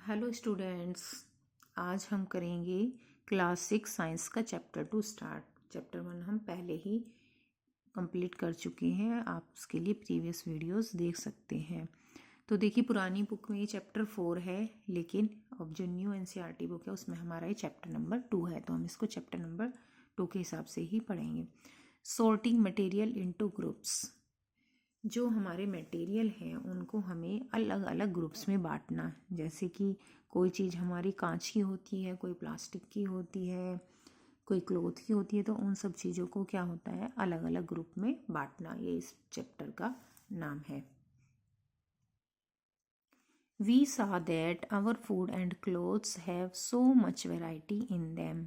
Hello students, आज हम करेंगे क्लास 6 साइंस का चैप्टर 2 स्टार्ट। चैप्टर 1 हम पहले ही कंप्लीट कर चुके हैं। आप उसके लिए प्रीवियस वीडियोस देख सकते हैं। तो देखिए, पुरानी बुक में ये चैप्टर 4 है, लेकिन अब जो न्यू एनसीईआरटी बुक है उसमें हमारा ये चैप्टर नंबर 2 है, तो हम इसको चैप्टर नंबर 2 के हिसाब से ही पढ़ेंगे। Sorting material into groups. जो हमारे मटेरियल हैं उनको हमें अलग अलग ग्रुप्स में बांटना। जैसे कि कोई चीज़ हमारी कांच की होती है, कोई प्लास्टिक की होती है, कोई क्लॉथ की होती है, तो उन सब चीज़ों को क्या होता है, अलग अलग ग्रुप में बांटना। ये इस चैप्टर का नाम है। We saw that our food and clothes have so much variety in them.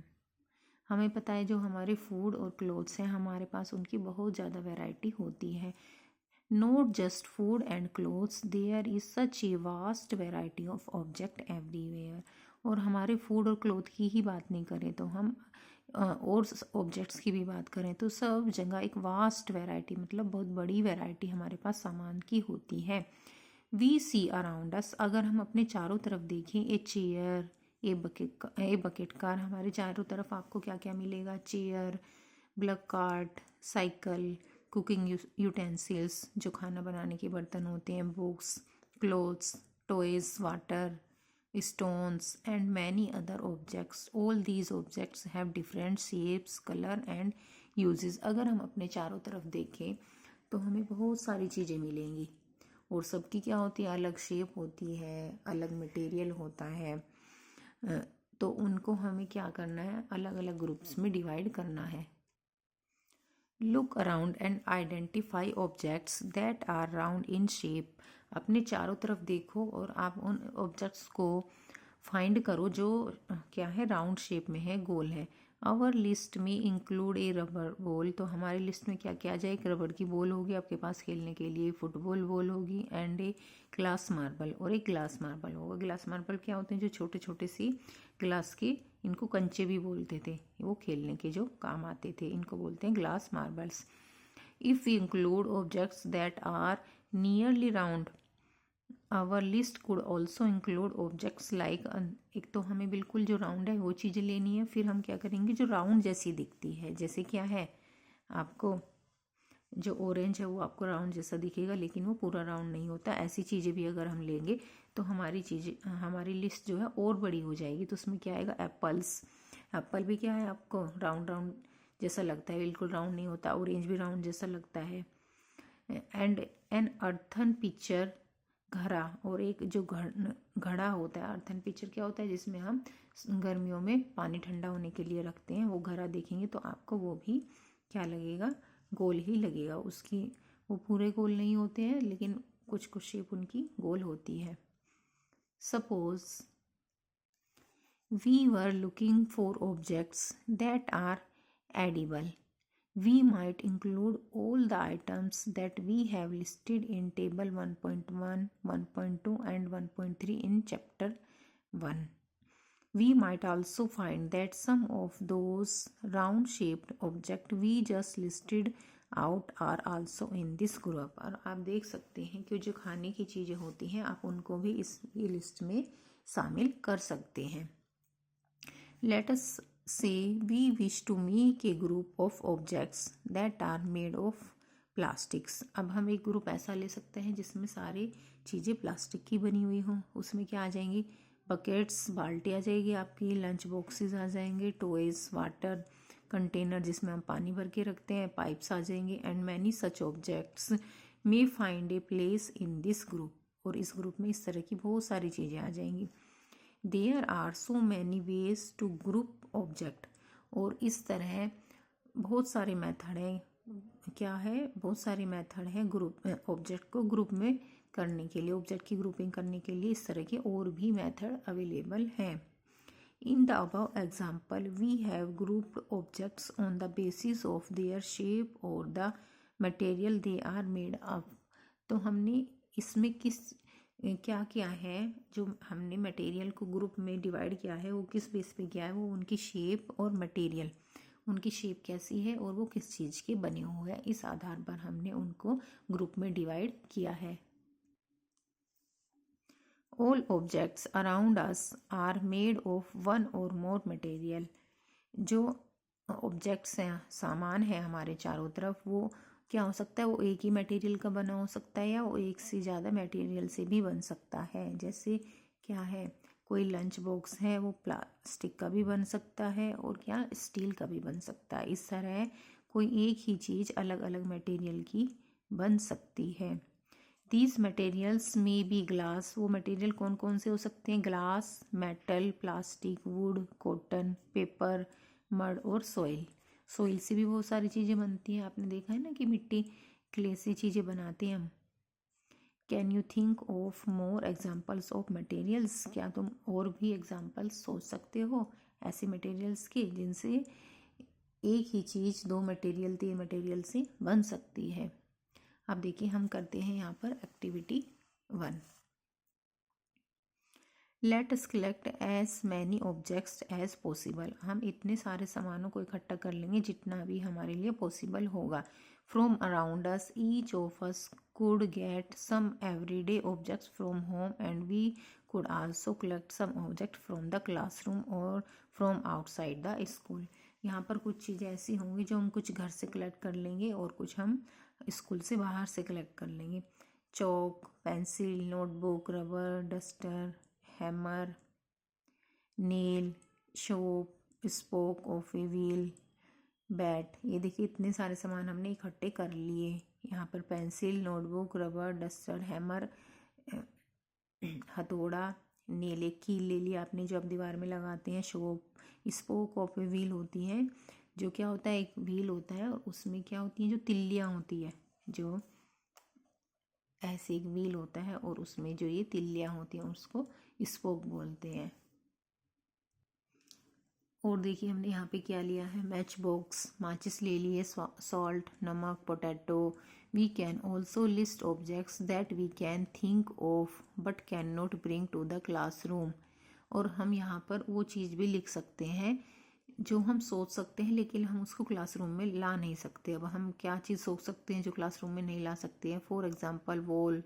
हमें पता है जो हमारे फूड और क्लोथ्स हैं हमारे पास उनकी बहुत ज़्यादा वैरायटी होती है। Not just food and clothes, there is such a vast variety of object everywhere. और हमारे फूड और क्लोथ की ही बात नहीं करें तो हम और ऑब्जेक्ट्स की भी बात करें तो सब जगह एक वास्ट वैरायटी, मतलब बहुत बड़ी वैरायटी हमारे पास सामान की होती है। वी सी अराउंड अस, अगर हम अपने चारों तरफ देखें, a chair, a bucket car, हमारे चारों तरफ आपको क्या क्या मिलेगा, chair, block cart, cycle, cooking utensils जो खाना बनाने के बर्तन होते हैं, books, clothes, toys, water, stones and many other objects. All these objects have different shapes, color and uses. अगर हम अपने चारों तरफ देखें तो हमें बहुत सारी चीज़ें मिलेंगी और सबकी क्या होती है, अलग शेप होती है, अलग मटेरियल होता है। तो उनको हमें क्या करना है, अलग अलग ग्रुप्स में डिवाइड करना है। Look around and identify objects that are round in shape. अपने चारों तरफ देखो और आप उन ऑब्जेक्ट्स को फाइंड करो जो क्या है, राउंड शेप में है, गोल है। आवर लिस्ट में इंक्लूड ए रबर बॉल, तो हमारी लिस्ट में क्या क्या आ जाए, एक रबर की बॉल होगी आपके पास खेलने के लिए, फुटबॉल बॉल होगी एंड ए ग्लास मार्बल, और एक ग्लास मार्बल होगा। ग्लास मार्बल क्या होते हैं, जो छोटे छोटे सी ग्लास के, इनको कंचे भी बोलते थे, वो खेलने के जो काम आते थे, इनको बोलते हैं glass marbles. If we include objects that are nearly round, our list could also include objects like, एक तो हमें बिल्कुल जो राउंड है वो चीज़ें लेनी है, फिर हम क्या करेंगे, जो राउंड जैसी दिखती है, जैसे क्या है आपको, जो ऑरेंज है वो आपको राउंड जैसा दिखेगा लेकिन वो पूरा राउंड नहीं होता। ऐसी चीज़ें भी अगर हम लेंगे तो हमारी लिस्ट जो है और बड़ी हो जाएगी। तो उसमें क्या आएगा, एप्पल्स, एप्पल भी क्या है आपको राउंड राउंड जैसा लगता है, बिल्कुल राउंड नहीं होता। ऑरेंज भी राउंड जैसा लगता है। एंड एन अर्थन पिक्चर, घड़ा, और एक जो घड़ा होता है, अर्थन पिक्चर क्या होता है, जिसमें हम गर्मियों में पानी ठंडा होने के लिए रखते हैं, वो घड़ा देखेंगे तो आपको वो भी क्या लगेगा, गोल ही लगेगा। उसकी वो पूरे गोल नहीं होते हैं लेकिन कुछ कुछ शेप उनकी गोल होती है। Suppose we were looking for objects that are edible, we might include all the items that we have listed in table 1.1, 1.2 and 1.3 in chapter 1. We might also find that some of those round shaped objects we just listed out are also in this group. और आप देख सकते हैं कि जो खाने की चीज़ें होती हैं आप उनको भी इस लिस्ट में शामिल कर सकते हैं। Let us say we wish to make a group of objects that are made of plastics. अब हम एक ग्रुप ऐसा ले सकते हैं जिसमें सारी चीज़ें प्लास्टिक की बनी हुई हों। उसमें क्या आ जाएंगी, बकेट्स, बाल्टी आ जाएगी आपकी, लंच बॉक्सेस आ जाएंगे, टॉयज, वाटर कंटेनर जिसमें हम पानी भर के रखते हैं, पाइप्स आ जाएंगे। And many such objects may find a place in this group, और इस ग्रुप में इस तरह की बहुत सारी चीज़ें आ जाएंगी। There are so many ways to group object, और इस तरह बहुत सारे मेथड हैं, क्या है, बहुत सारे मेथड हैं ग्रुप ऑब्जेक्ट को ग्रुप में करने के लिए, ऑब्जेक्ट की ग्रुपिंग करने के लिए इस तरह के और भी मेथड अवेलेबल हैं। In the above example we have grouped objects on the basis of their shape और the material they are made up. तो हमने इसमें क्या किया है, जो हमने मटेरियल को ग्रुप में डिवाइड किया है वो किस बेस पे किया है, वो उनकी शेप और मटेरियल, उनकी शेप कैसी है और वो किस चीज़ के बने हुए हैं, इस आधार पर हमने उनको ग्रुप में डिवाइड किया है। All objects around us are made of one or more material. जो ऑब्जेक्ट्स हैं, सामान है हमारे चारों तरफ, वो क्या हो सकता है, वो एक ही मटेरियल का बना हो सकता है या वो एक से ज़्यादा मटेरियल से भी बन सकता है। जैसे क्या है, कोई लंच बॉक्स है वो प्लास्टिक का भी बन सकता है और क्या स्टील का भी बन सकता है। इस तरह कोई एक ही चीज़ अलग अलग मटेरियल की बन सकती है। दीज मटेरियल्स में बी ग्लास, वो मटेरियल कौन कौन से हो सकते हैं, glass, metal, plastic, would, cotton, paper, mud और सॉइल। सॉइल से भी बहुत सारी चीज़ें बनती हैं, आपने देखा है ना कि मिट्टी, क्ले से चीज़ें बनाते हैं हम। Can you think of more examples of materials, क्या तुम और भी एग्जाम्पल्स सोच सकते हो ऐसे मटेरियल्स के जिनसे एक ही चीज़ दो मटेरियल, तीन मटेरियल से बन सकती है। अब देखिए हम करते हैं यहाँ पर activity 1। Let us collect as many objects as possible, हम इतने सारे सामानों को इकट्ठा कर लेंगे जितना भी हमारे लिए पॉसिबल होगा। From around us each of us could get some everyday objects from home and we could also collect some object from the classroom or from outside the school। यहाँ पर कुछ चीज़ें ऐसी होंगी जो हम कुछ घर से कलेक्ट कर लेंगे और कुछ हम स्कूल से बाहर से कलेक्ट कर लेंगे। Chalk, pencil, notebook, rubber, duster, hammer, nail, soap, spoke of a wheel, bat. ये देखिए इतने सारे सामान हमने इकट्ठे कर लिए। यहाँ पर pencil, notebook, rubber, duster, hammer, हथौड़ा, नेल, एक कील ले लिया आपने जो आप दीवार में लगाते हैं, shop, spoke of a wheel होती है, जो क्या होता है, एक व्हील होता है और उसमें क्या होती है, जो तिल्लियाँ होती है, जो ऐसे एक व्हील होता है और उसमें जो ये तिल्लियाँ होती हैं उसको स्पोक बोलते हैं। और देखिए हमने यहाँ पे क्या लिया है, मैच बॉक्स, माचिस ले लिए, सॉल्ट, नमक, potato. We can also list objects that we can think of but can not bring to the classroom. और हम यहाँ पर वो चीज़ भी लिख सकते हैं जो हम सोच सकते हैं लेकिन हम उसको क्लासरूम में ला नहीं सकते। अब हम क्या चीज़ सोच सकते हैं जो क्लासरूम में नहीं ला सकते हैं, for example wall,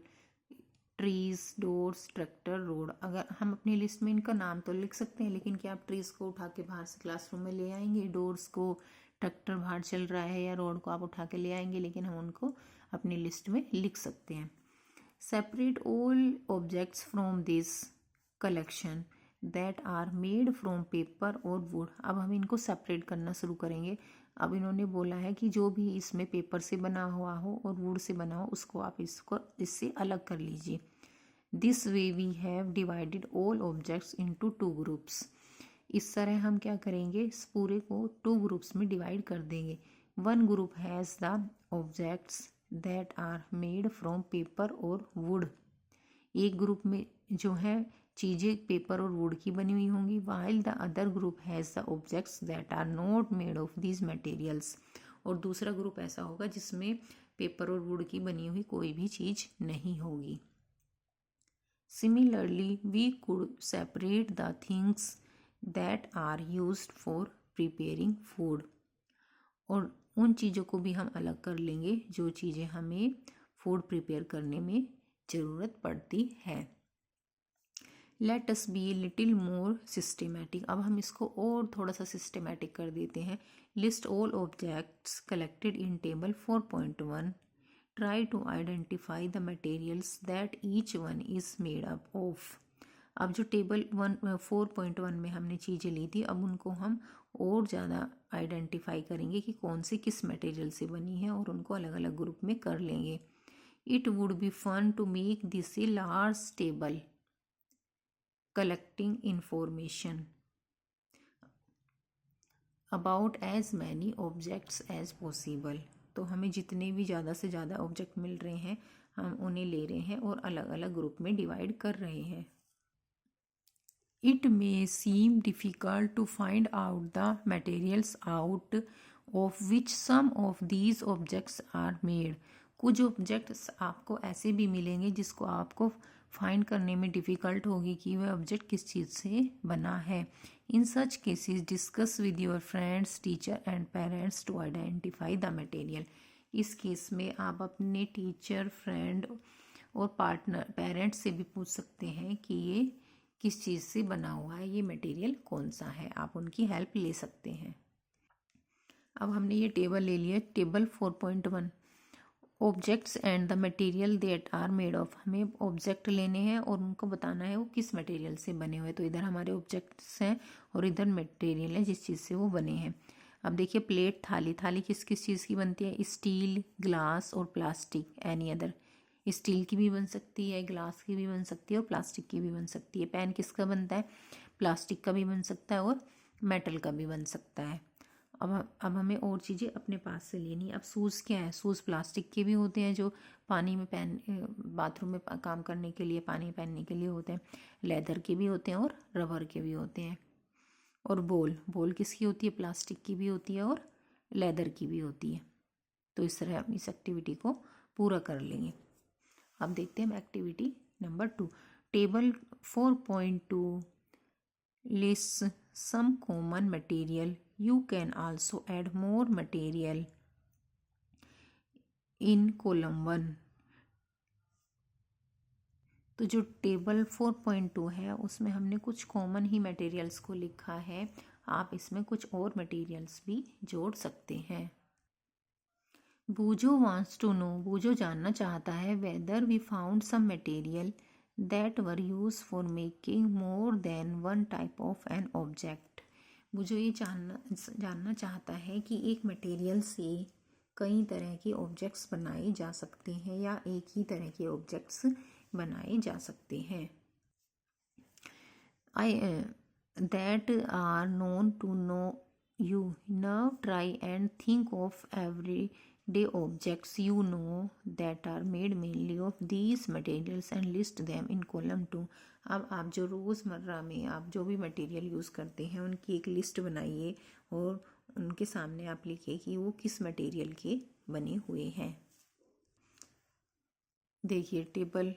trees, doors, tractor, road. अगर हम अपनी लिस्ट में इनका नाम तो लिख सकते हैं लेकिन क्या आप ट्रीज को उठा के बाहर से क्लासरूम में ले आएंगे, डोर्स को, ट्रैक्टर बाहर चल रहा है या रोड को आप उठा के ले आएंगे, लेकिन हम उनको अपनी लिस्ट में लिख सकते हैं। Separate all objects from this collection that are made from paper और वुड। अब हम इनको सेपरेट करना शुरू करेंगे। अब इन्होंने बोला है कि जो भी इसमें पेपर से बना हुआ हो और वुड से बना हो उसको आप इससे अलग कर लीजिए। This way we have divided all objects into 2 groups. इस तरह हम क्या करेंगे, इस पूरे को 2 ग्रुप्स में डिवाइड कर देंगे। 1 group has the objects that are made from paper और वुड। एक ग्रुप में जो है चीज़ें पेपर और वुड की बनी हुई होंगी, while the other group has the objects that are not made of these materials. और दूसरा ग्रुप ऐसा होगा जिसमें पेपर और वुड की बनी हुई कोई भी चीज़ नहीं होगी। Similarly we could separate the things that are used for preparing food. और उन चीज़ों को भी हम अलग कर लेंगे जो चीज़ें हमें फूड प्रिपेयर करने में ज़रूरत पड़ती है। Let us be little more systematic. अब हम इसको और थोड़ा सा सिस्टमेटिक कर देते हैं। List all objects collected in table 4.1। Try to identify the materials that each one is made up of. अब जो टेबल 4.1 में हमने चीज़ें ली थी, अब उनको हम और ज़्यादा आइडेंटिफाई करेंगे कि कौन सी किस मटेरियल से बनी है और उनको अलग अलग ग्रुप में कर लेंगे। It would be fun to make this a large table collecting information about as many objects as possible। तो हमें जितने भी ज़्यादा से ज़्यादा ऑब्जेक्ट मिल रहे हैं हम उन्हें ले रहे हैं और अलग अलग ग्रुप में डिवाइड कर रहे हैं। It may seem difficult to find out the materials out of which some of these objects are made। कुछ ऑब्जेक्ट्स आपको ऐसे भी मिलेंगे जिसको आपको फाइंड करने में डिफ़िकल्ट होगी कि वह ऑब्जेक्ट किस चीज़ से बना है। In such cases discuss with your friends, teacher and parents to identify the material. इस केस में आप अपने टीचर, फ्रेंड और पार्टनर पेरेंट्स से भी पूछ सकते हैं कि ये किस चीज़ से बना हुआ है, ये मटेरियल कौन सा है, आप उनकी हेल्प ले सकते हैं। अब हमने ये टेबल ले लिया, table 4.1 objects and the material that are made of. हमें ऑब्जेक्ट लेने हैं और उनको बताना है वो किस मटेरियल से बने हुए। तो इधर हमारे ऑब्जेक्ट्स हैं और इधर मटेरियल है जिस चीज़ से वो बने हैं। अब देखिए प्लेट, थाली, थाली किस किस चीज़ की बनती है, स्टील, ग्लास और प्लास्टिक, एनी अदर। स्टील की भी बन सकती है, ग्लास की भी बन सकती है और प्लास्टिक की भी बन सकती है। पेन किसका बनता है, प्लास्टिक का भी बन सकता है और मेटल का भी बन सकता है। अब हमें और चीज़ें अपने पास से लेनी है। अब शूज़ क्या है, शूज़ प्लास्टिक के भी होते हैं जो पानी में बाथरूम में काम करने के लिए, पानी पहनने के लिए होते हैं। लेदर के भी होते हैं और रबर के भी होते हैं। और बोल किसकी होती है, प्लास्टिक की भी होती है और लेदर की भी होती है। तो इस तरह हम इस एक्टिविटी को पूरा कर लेंगे। अब देखते हैं हम activity number 2। Table 4.2 lists some common material. You can also add more material in column 1. तो जो टेबल 4.2 है उसमें हमने कुछ कॉमन ही मटेरियल्स को लिखा है। आप इसमें कुछ और मटेरियल्स भी जोड़ सकते हैं। Boojho wants to know, Boojho जानना चाहता है, whether we found some material that were used for making more than one type of an object. Boojho ये जानना चाहता है कि एक मटेरियल से कई तरह के ऑब्जेक्ट्स बनाए जा सकते हैं या एक ही तरह के ऑब्जेक्ट्स बनाए जा सकते हैं। That are known to know you. Now try and think of everyday objects you know that are made mainly of these materials and list them in column 2. अब आप जो रोज़मर्रा में आप जो भी मटेरियल यूज़ करते हैं उनकी एक लिस्ट बनाइए और उनके सामने आप लिखिए कि वो किस मटेरियल के बने हुए हैं। देखिए table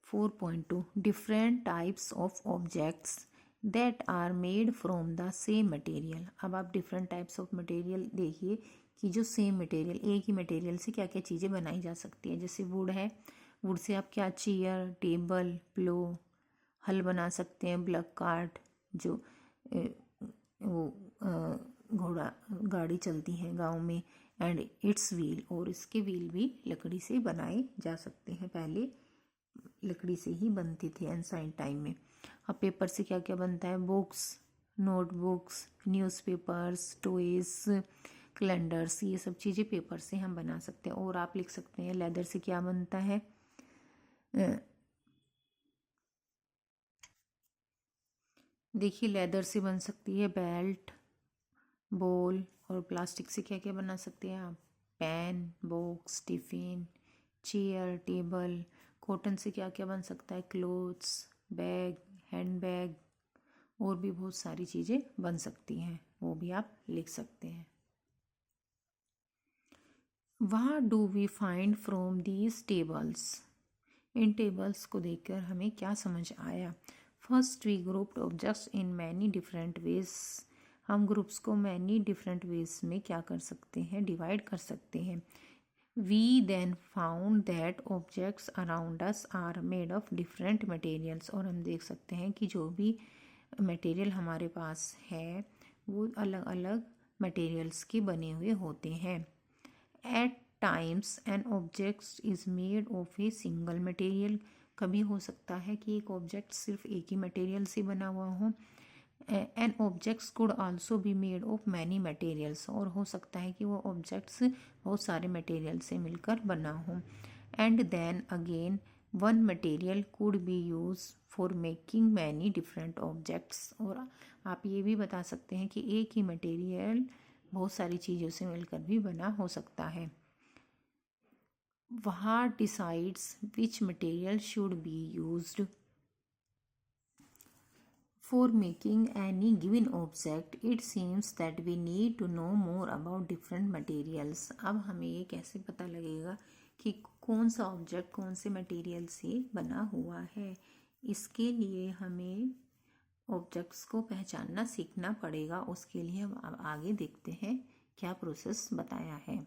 4.2 different types of objects that are made from the same material. अब आप डिफरेंट टाइप्स ऑफ मटेरियल देखिए कि जो सेम मटेरियल, एक ही मटेरियल से क्या क्या चीज़ें बनाई जा सकती है। जैसे वुड है, वुड से आप क्या चेयर, टेबल, प्लो, हल बना सकते हैं, ब्लॉक कार्ट जो वो घोड़ा गाड़ी चलती है गांव में, एंड इट्स व्हील, और इसके व्हील भी लकड़ी से बनाए जा सकते हैं। पहले लकड़ी से ही बनती थी एंसाइंट टाइम में। अब पेपर से क्या क्या बनता है, books, notebooks, newspapers, toys, calendars, ये सब चीज़ें पेपर से हम बना सकते हैं। और आप लिख सकते हैं लेदर से क्या बनता है, देखिए लेदर से बन सकती है बेल्ट, बॉल, और प्लास्टिक से क्या क्या बना सकते हैं आप, pen, box, tiffin, chair, table. Cotton से क्या क्या बन सकता है, क्लोथ्स, बैग, हैंड बैग, और भी बहुत सारी चीज़ें बन सकती हैं, वो भी आप लिख सकते हैं। What do we find from these tables. इन टेबल्स को देखकर हमें क्या समझ आया। First we grouped objects in many different ways. हम ग्रुप्स को मैनी डिफरेंट वेज में क्या कर सकते हैं, डिवाइड कर सकते हैं। We then found that objects around us are made of different materials. और हम देख सकते हैं कि जो भी मटेरियल हमारे पास है वो अलग अलग मटेरियल्स के बने हुए होते हैं। At times an object is made of a single material. कभी हो सकता है कि एक ऑब्जेक्ट सिर्फ एक ही मटेरियल से बना हुआ हो। An objects could also be made of many materials. और हो सकता है कि वो ऑब्जेक्ट्स बहुत सारे मटेरियल से मिलकर बना हो। And then again one material could be use for making many different objects. और आप ये भी बता सकते हैं कि एक ही मटेरियल बहुत सारी चीज़ों से मिलकर भी बना हो सकता है। What decides which material should be used for making any given object? It seems that we need to know more about different materials. अब हमें ये कैसे पता लगेगा कि कौन सा ऑब्जेक्ट कौन से मटेरियल से बना हुआ है। इसके लिए हमें ऑब्जेक्ट्स को पहचानना सीखना पड़ेगा। उसके लिए हम अब आगे देखते हैं क्या प्रोसेस बताया है।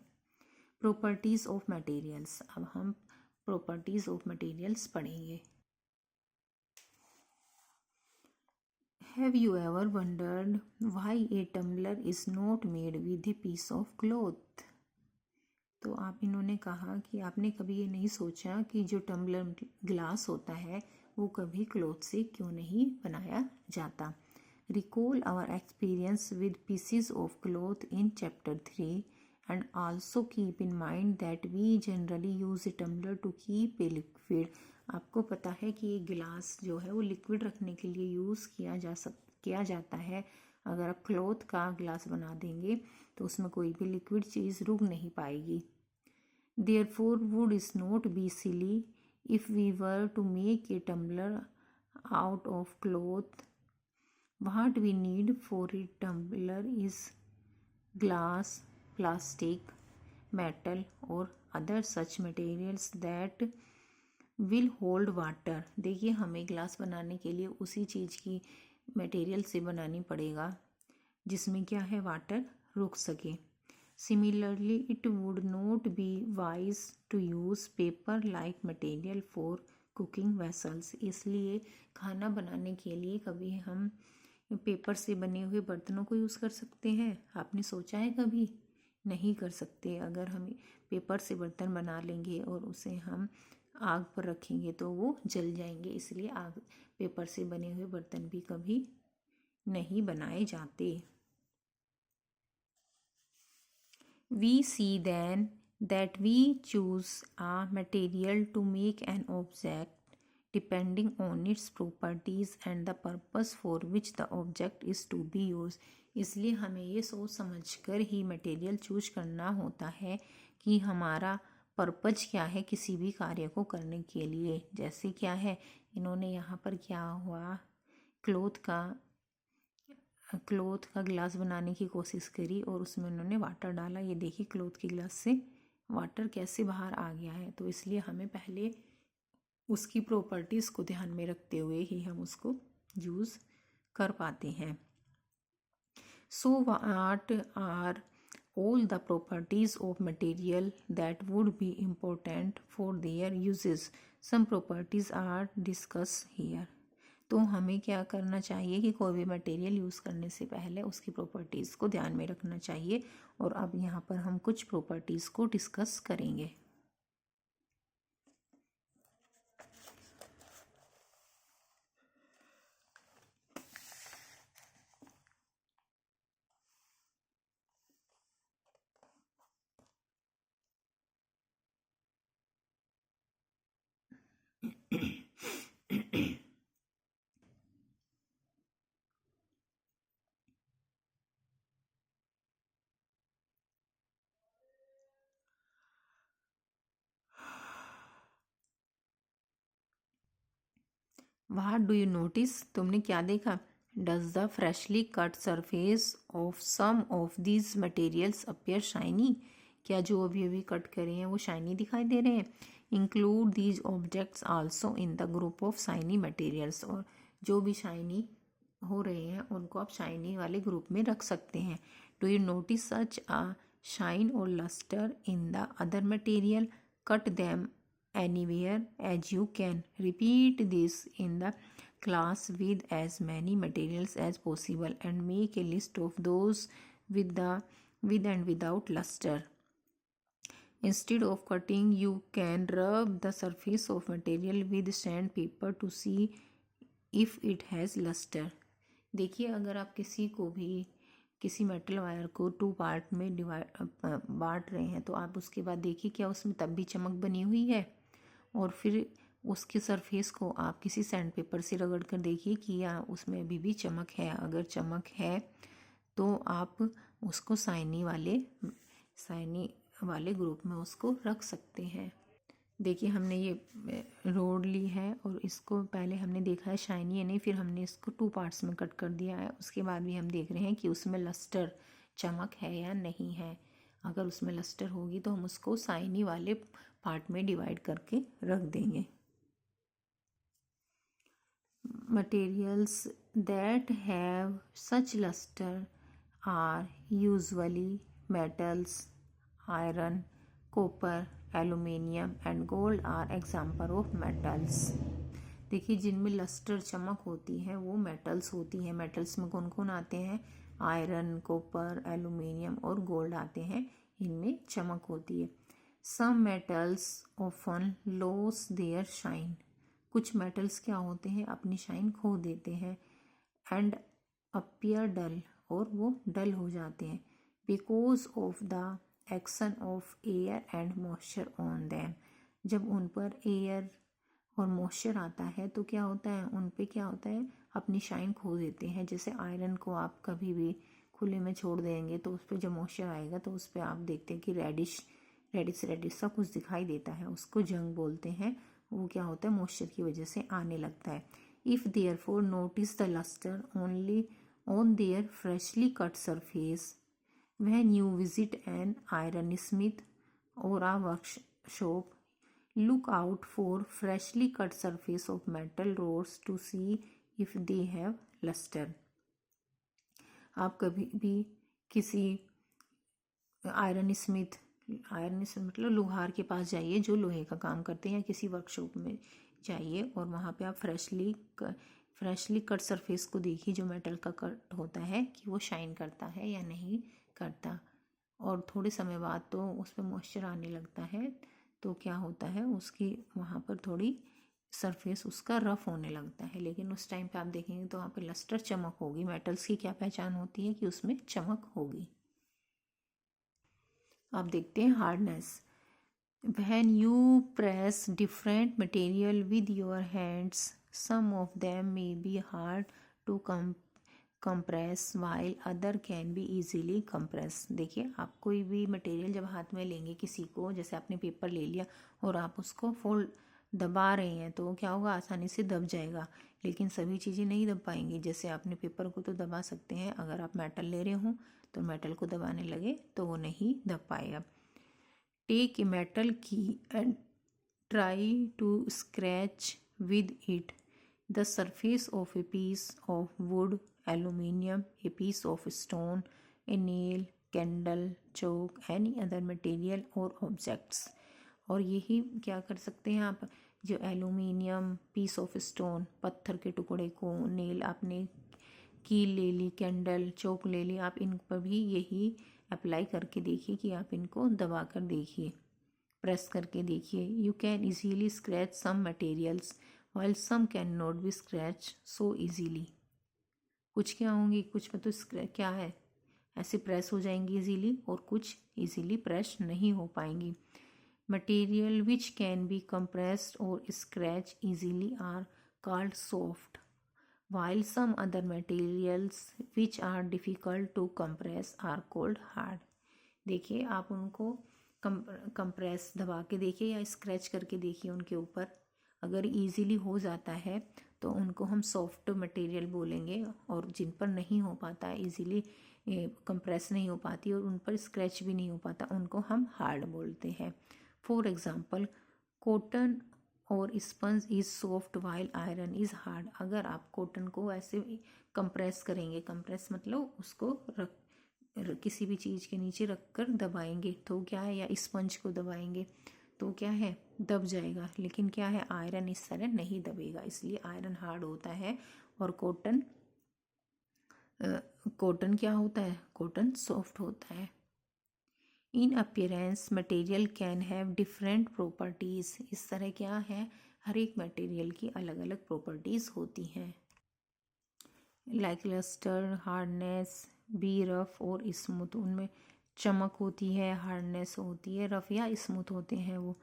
Properties of materials. अब हम प्रॉपर्टीज ऑफ मटेरियल्स पढ़ेंगे। Have you ever wondered why a tumbler is not made with a piece of cloth? तो आप इन्होंने कहा कि आपने कभी ये नहीं सोचा कि जो टम्बलर ग्लास होता है वो कभी क्लॉथ से क्यों नहीं बनाया जाता। Recall our experience with pieces of cloth in chapter 3 and also keep in mind that we generally use a tumbler to keep a liquid. आपको पता है कि ये गिलास जो है वो लिक्विड रखने के लिए यूज़ किया जाता है। अगर आप क्लॉथ का ग्लास बना देंगे तो उसमें कोई भी लिक्विड चीज़ रुक नहीं पाएगी। Therefore would is not be silly if we were to make a tumbler out of cloth. What we need for a tumbler is glass, plastic, metal or other such materials that will hold water. देखिए हमें glass बनाने के लिए उसी चीज़ की material से बनानी पड़ेगा जिसमें क्या है, वाटर रुक सके। Similarly, it would not be wise to use paper-like material for cooking vessels. इसलिए खाना बनाने के लिए कभी हम पेपर से बने हुए बर्तनों को यूज़ कर सकते हैं? आपने सोचा है कभी? नहीं कर सकते। अगर हम पेपर से बर्तन बना लेंगे और उसे हम आग पर रखेंगे तो वो जल जाएंगे। इसलिए आग पेपर से बने हुए बर्तन भी कभी नहीं बनाए जाते। We see then that we choose a material to make an object depending on its properties and the purpose for which the object is to be used. इसलिए हमें ये सोच समझकर ही मटेरियल चूज करना होता है कि हमारा पर्पज क्या है किसी भी कार्य को करने के लिए। जैसे क्या है, इन्होंने यहाँ पर क्या हुआ, क्लोथ का ग्लास बनाने की कोशिश करी और उसमें उन्होंने वाटर डाला। ये देखिए क्लोथ के ग्लास से वाटर कैसे बाहर आ गया है। तो इसलिए हमें पहले उसकी प्रॉपर्टीज़ को ध्यान में रखते हुए ही हम उसको यूज़ कर पाते हैं। So what are all the properties of material that would be important for their uses. Some properties are discussed here. तो हमें क्या करना चाहिए कि कोई भी मटेरियल यूज़ करने से पहले उसकी प्रॉपर्टीज़ को ध्यान में रखना चाहिए। और अब यहाँ पर हम कुछ प्रॉपर्टीज़ को डिस्कस करेंगे। What do you notice? तुमने क्या देखा? Does the freshly cut surface of some of these materials appear shiny? क्या जो अभी अभी कट करे हैं वो शाइनी दिखाई दे रहे हैं? Include these objects also in the group of shiny materials. और जो भी शाइनी हो रहे हैं उनको आप शाइनी वाले ग्रुप में रख सकते हैं। Do you notice such a shine or luster in the other material? Cut them anywhere as you can. Repeat this in the class with as many materials as possible and make a list of those with and without luster. Instead of cutting, you can rub the surface of material with sandpaper to see if it has luster. देखिए अगर आप किसी metal wire को 2 part में बांट रहे हैं तो आप उसके बाद देखिए क्या उसमें तब भी चमक बनी हुई है। और फिर उसके सरफेस को आप किसी सैंड पेपर से रगड़ कर देखिए कि या उसमें अभी भी चमक है। अगर चमक है तो आप उसको शाइनी वाले ग्रुप में उसको रख सकते हैं। देखिए हमने ये रोड ली है और इसको पहले हमने देखा है शाइनी है नहीं, फिर हमने इसको 2 पार्ट्स में कट कर दिया है। उसके बाद भी हम देख रहे हैं कि उसमें लस्टर चमक है या नहीं है। अगर उसमें लस्टर होगी तो हम उसको शाइनी वाले पार्ट में डिवाइड करके रख देंगे। Materials that have such luster are usually metals, iron, copper, aluminium and gold are example of metals. देखिए जिनमें लस्टर चमक होती है वो मेटल्स होती है। मेटल्स में कौन कौन आते हैं? आयरन, कॉपर, एल्यूमिनियम और गोल्ड आते हैं, इनमें चमक होती है। Some metals often lose their shine. कुछ मेटल्स क्या होते हैं? अपनी शाइन खो देते हैं। एंड अपीयर डल, और वो डल हो जाते हैं, because of the action of air and moisture on them. जब उन पर एयर और मॉइस्चर आता है तो क्या होता है? उन पे क्या होता है? अपनी शाइन खो देते हैं। जैसे आयरन को आप कभी भी खुले में छोड़ देंगे तो उस पर जब मॉइस्चर आएगा तो उस पर आप देखते हैं कि रेडिश रेडिश रेडिश सा कुछ दिखाई देता है, उसको जंग बोलते हैं। वो क्या होता है? मॉइस्चर की वजह से आने लगता है। If therefore notice the lustre only on their freshly cut surface when you visit an iron smith और a workshop, look out for freshly cut surface of metal rods to see if they have luster। आप कभी भी किसी iron Smith मतलब लोहार के पास जाइए जो लोहे का काम करते हैं, या किसी वर्कशॉप में जाइए और वहाँ पे आप फ्रेशली कट सरफेस को देखिए जो मेटल का कट होता है कि वो शाइन करता है या नहीं करता। और थोड़े समय बाद तो उस पर मॉइस्चर आने लगता है तो क्या होता है? उसकी वहाँ पर थोड़ी सरफेस उसका रफ होने लगता है, लेकिन उस टाइम पे आप देखेंगे तो वहाँ पे लस्टर चमक होगी। मेटल्स की क्या पहचान होती है? कि उसमें चमक होगी। आप देखते हैं hardness. When you press different material with your hands, some of them may be hard to compress while other can be easily compressed। देखिए आप कोई भी मटेरियल जब हाथ में लेंगे किसी को, जैसे आपने पेपर ले लिया और आप उसको फोल्ड दबा रहे हैं तो क्या होगा? आसानी से दब जाएगा, लेकिन सभी चीज़ें नहीं दब पाएंगी। जैसे आपने पेपर को तो दबा सकते हैं, अगर आप मेटल ले रहे हो तो मेटल को दबाने लगे तो वो नहीं दब पाएगा। Take a metal key and try to scratch with it the surface of a piece of wood, aluminium, a piece of stone, a nail, candle, chalk, any other material or objects। और यही क्या कर सकते हैं आप? जो aluminium, piece of stone, पत्थर के टुकड़े को, नेल आपने कील ले ली, कैंडल, चौक ले ली, आप इन पर भी यही अप्लाई करके देखिए कि आप इनको दबा कर देखिए, प्रेस करके देखिए। You can easily scratch some materials while some can not be scratch so easily. कुछ क्या होंगी? कुछ में तो क्या है, ऐसे प्रेस हो जाएंगी इजीली, और कुछ इजीली प्रेस नहीं हो पाएंगी। Material which can be compressed और scratch easily are called soft, while some other materials which are difficult to compress are called hard। देखिए आप उनको कंप्रेस दबा के देखिए या स्क्रैच करके देखिए उनके ऊपर, अगर इजीली हो जाता है तो उनको हम सॉफ्ट मटेरियल बोलेंगे, और जिन पर नहीं हो पाता इजीली कंप्रेस नहीं हो पाती और उन पर स्क्रैच भी नहीं हो पाता उनको हम हार्ड बोलते हैं। फॉर एग्जांपल कॉटन और sponge is soft while iron is hard. अगर आप कॉटन को ऐसे कंप्रेस करेंगे, कंप्रेस मतलब उसको किसी भी चीज़ के नीचे रख कर दबाएंगे तो क्या है, या स्पंज को दबाएंगे तो क्या है? दब जाएगा। लेकिन क्या है? आयरन इस तरह नहीं दबेगा, इसलिए आयरन हार्ड होता है। और कॉटन क्या होता है? कॉटन सॉफ्ट होता है। इन appearance material can have different properties. इस तरह क्या है? हर एक मटेरियल की अलग अलग प्रॉपर्टीज़ होती हैं, like lustre, hardness, be rough और स्मूथ। उनमें चमक होती है, हार्डनेस होती है, रफ या स्मूथ होते हैं वो।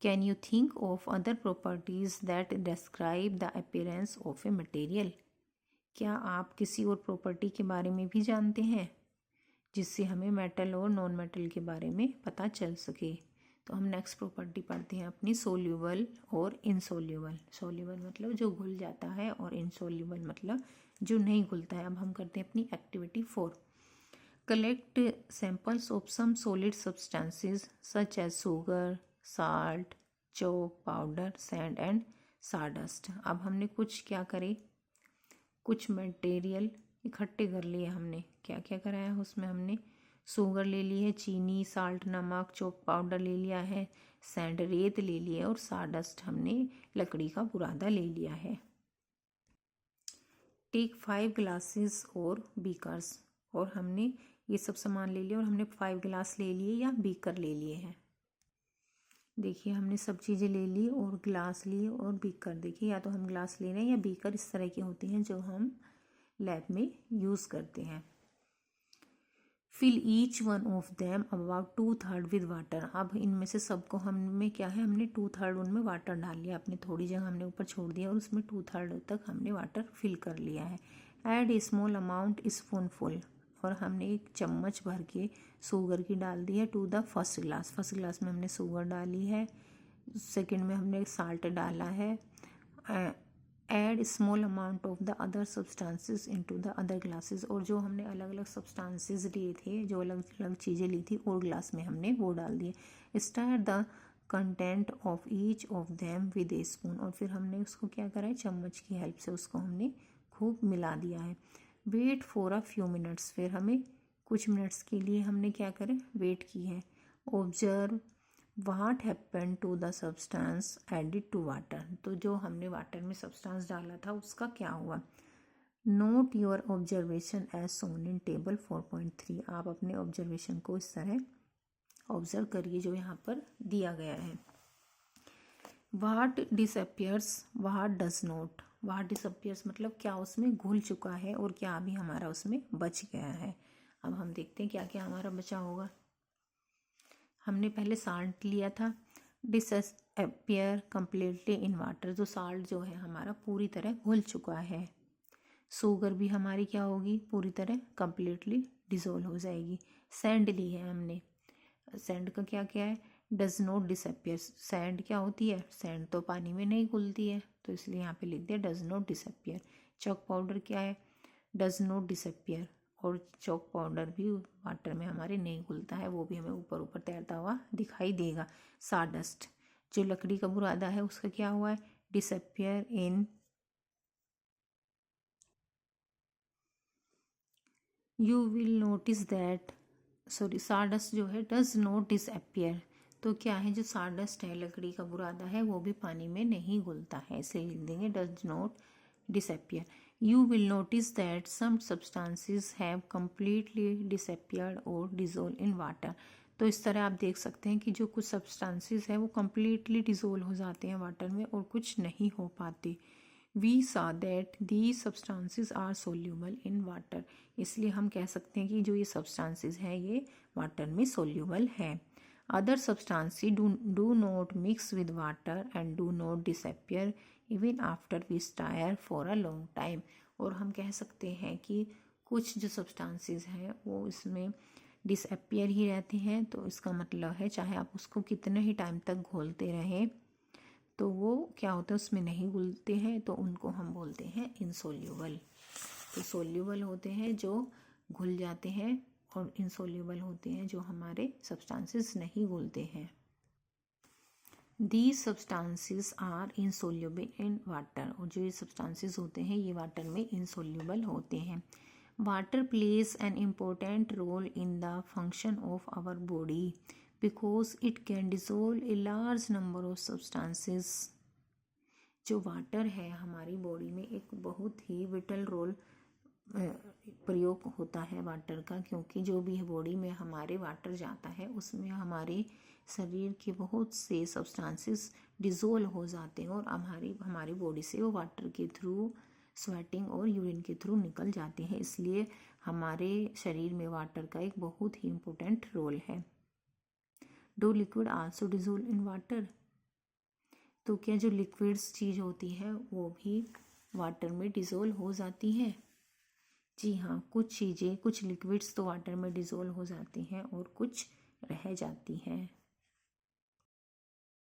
Can you think of other properties that describe the appearance of a material. क्या आप किसी और प्रॉपर्टी के बारे में भी जानते हैं जिससे हमें मेटल और नॉन मेटल के बारे में पता चल सके? तो हम नेक्स्ट प्रॉपर्टी पढ़ते हैं अपनी, सोल्यूबल और इनसोल्यूबल। सोल्यूबल मतलब जो घुल जाता है, और इनसोल्यूबल मतलब जो नहीं घुलता है। अब हम करते हैं अपनी activity 4। Collect samples of some solid substances such as sugar, salt, chalk powder, sand and sawdust. अब हमने कुछ क्या करे? कुछ मटेरियल इकट्ठे कर लिए हमने। क्या क्या करा है उसमें? हमने शुगर ले ली है, चीनी, साल्ट नमक, चॉक पाउडर ले लिया है, सैंड रेत ले लिए और साडस्ट हमने लकड़ी का बुरादा ले लिया है। टेक 5 ग्लासेस और बीकर्स, और हमने ये सब सामान ले लिया और हमने 5 गिलास ले लिए या बीकर ले लिए हैं। देखिए हमने सब चीज़ें ले ली और ग्लास लिए और बीकर। देखिए या तो हम ग्लास ले रहे हैं या बीकर इस तरह की होती हैं जो हम लैब में यूज़ करते हैं। Fill each one of them about 2/3 with water. अब इनमें से सबको हमने क्या है, हमने 2/3 उनमें वाटर डाल लिया। अपने थोड़ी जगह हमने ऊपर छोड़ दिया और उसमें 2/3 तक हमने वाटर फिल कर लिया है। Add a small amount spoonful, और हमने एक चम्मच भर के शुगर की डाल दी है to the first glass. First glass में हमने शुगर डाली है, सेकंड में हमने साल्ट डाला है। Add small amount of the other substances into the other glasses, और जो हमने अलग अलग सब्सटेंसेस लिए थे, जो अलग अलग चीज़ें ली थी और ग्लास में हमने वो डाल दिए। Star the content of each of them with A spoon, और फिर हमने उसको क्या करा है, चम्मच की हेल्प से उसको हमने खूब मिला दिया है। Wait for a few minutes, फिर हमें कुछ मिनट्स के लिए हमने क्या करें, वेट की है। Observe what happen to the substance added to water, तो जो हमने वाटर में सब्सटेंस डाला था उसका क्या हुआ। Note your observation as shown in table 4.3, आप अपने ऑब्जर्वेशन को इस तरह ऑब्जर्व करिए जो यहाँ पर दिया गया है। What disappears what does not, what disappears मतलब क्या उसमें घुल चुका है और क्या अभी हमारा उसमें बच गया है। अब हम देखते हैं क्या क्या हमारा बचा होगा। हमने पहले साल्ट लिया था, डिसअपियर कम्प्लीटली इन वाटर, जो साल्ट जो है हमारा पूरी तरह घुल चुका है। शुगर भी हमारी क्या होगी, पूरी तरह कम्प्लीटली डिसॉल्व हो जाएगी। सैंड ली है हमने, सैंड का क्या क्या है, डज नॉट डिसअपियर। सैंड क्या होती है, सैंड तो पानी में नहीं घुलती है, तो इसलिए यहाँ पे लिख दिया does not disappear. Chalk powder क्या है, डज नॉट डिसअपियर, और चॉक पाउडर भी वाटर में हमारे नहीं घुलता है, वो भी हमें ऊपर ऊपर तैरता हुआ दिखाई देगा। साडस्ट जो लकड़ी का बुरादा है उसका क्या हुआ है, disappear in you will notice that, sorry sawdust जो है डज नॉट डिसअपियर, तो क्या है जो साडस्ट है लकड़ी का बुरादा है वो भी पानी में नहीं घुलता है, इसे लिख देंगे does not disappear. You will notice that some substances have completely disappeared और डिजोल्व इन वाटर, तो इस तरह आप देख सकते हैं कि जो कुछ सब्सटेंसेस है वो कम्प्लीटली डिजोल्व हो जाते हैं वाटर में और कुछ नहीं हो पाते। We saw that the substances are soluble in water, इसलिए हम कह सकते हैं कि जो ये सब्सटेंसेस हैं ये वाटर में सोल्यूबल है। Other substances do not mix with water and do not disappear even after we stir for a long time, और हम कह सकते हैं कि कुछ जो सब्सटेंसेस हैं वो इसमें डिसअपियर ही रहते हैं, तो इसका मतलब है चाहे आप उसको कितने ही टाइम तक घोलते रहें तो वो क्या होता है उसमें नहीं घुलते हैं, तो उनको हम बोलते हैं इनसोल्यूबल। तो सोल्यूबल होते हैं जो घुल जाते हैं और इनसोल्यूबल होते हैं जो हमारे सब्सटेंसेस नहीं घुलते हैं। These substances are insoluble in water, और जो ये सब्सटेंसेस होते हैं ये वाटर में इनसोल्यूबल होते हैं। Water plays an important role in the function of our body because it can dissolve a large number of substances, जो वाटर है हमारी बॉडी में एक बहुत ही विटल रोल प्रयोग होता है वाटर का, क्योंकि जो भी बॉडी में हमारे वाटर जाता है उसमें हमारे शरीर के बहुत से सब्सटेंसेस डिसॉल्व हो जाते हैं और हमारी बॉडी से वो वाटर के थ्रू स्वेटिंग और यूरिन के थ्रू निकल जाते हैं, इसलिए हमारे शरीर में वाटर का एक बहुत ही इम्पोर्टेंट रोल है। Do liquid also dissolve in water, तो क्या जो लिक्विड्स चीज़ होती है वो भी वाटर में डिसॉल्व हो जाती है। जी हाँ, कुछ चीज़ें कुछ लिक्विड्स तो वाटर में डिसॉल्व हो जाती हैं और कुछ रह जाती हैं।